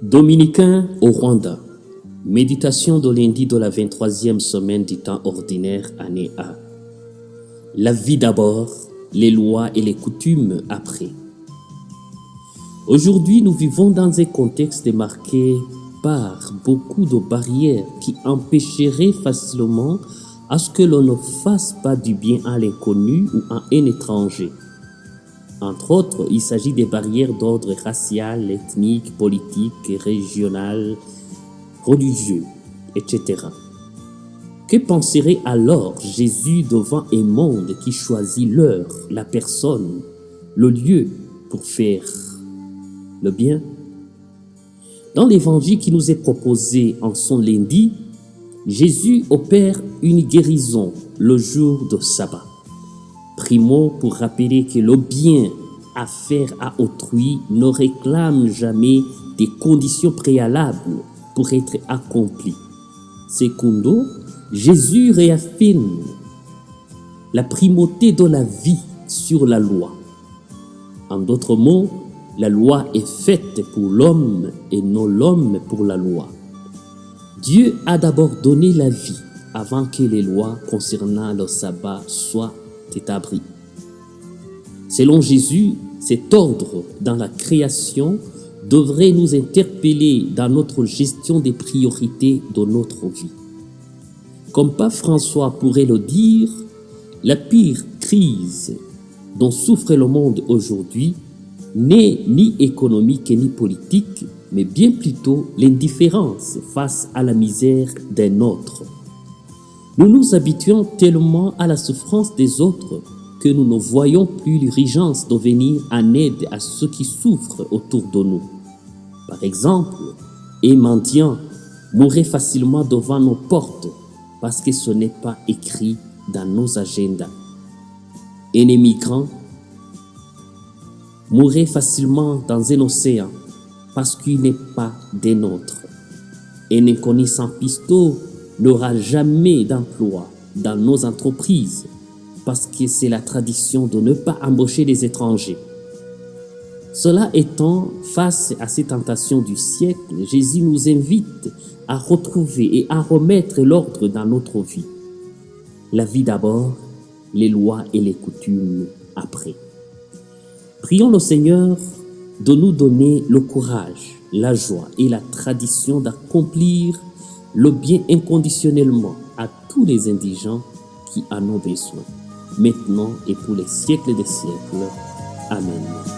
Dominicains au Rwanda. Méditation de lundi de la 23e semaine du temps ordinaire, année A. La vie d'abord, les lois et les coutumes après. Aujourd'hui, nous vivons dans un contexte marqué par beaucoup de barrières qui empêcheraient facilement à ce que l'on ne fasse pas du bien à l'inconnu ou à un étranger. Entre autres, il s'agit des barrières d'ordre racial, ethnique, politique, régional, religieux, etc. Que penserait alors Jésus devant un monde qui choisit l'heure, la personne, le lieu pour faire le bien? Dans l'évangile qui nous est proposé en son lundi, Jésus opère une guérison le jour de sabbat. Primo, pour rappeler que le bien à faire à autrui ne réclame jamais des conditions préalables pour être accompli. Secondo, Jésus réaffirme la primauté de la vie sur la loi. En d'autres mots, la loi est faite pour l'homme et non l'homme pour la loi. Dieu a d'abord donné la vie avant que les lois concernant le sabbat soient établies. Selon Jésus, cet ordre dans la création devrait nous interpeller dans notre gestion des priorités de notre vie. Comme Pape François pourrait le dire, la pire crise dont souffre le monde aujourd'hui n'est ni économique ni politique, mais bien plutôt l'indifférence face à la misère d'un autre. Nous nous habituons tellement à la souffrance des autres que nous ne voyons plus l'urgence de venir en aide à ceux qui souffrent autour de nous. Par exemple, un mendiant mourrait facilement devant nos portes parce que ce n'est pas écrit dans nos agendas. Un immigrant mourrait facilement dans un océan parce qu'il n'est pas des nôtres. Un inconnu sans pistolet n'aura jamais d'emploi dans nos entreprises parce que c'est la tradition de ne pas embaucher les étrangers. Cela étant, face à ces tentations du siècle, Jésus nous invite à retrouver et à remettre l'ordre dans notre vie. La vie d'abord, les lois et les coutumes après. Prions le Seigneur de nous donner le courage, la joie et la tradition d'accomplir le bien inconditionnellement à tous les indigents qui en ont besoin, maintenant et pour les siècles des siècles. Amen.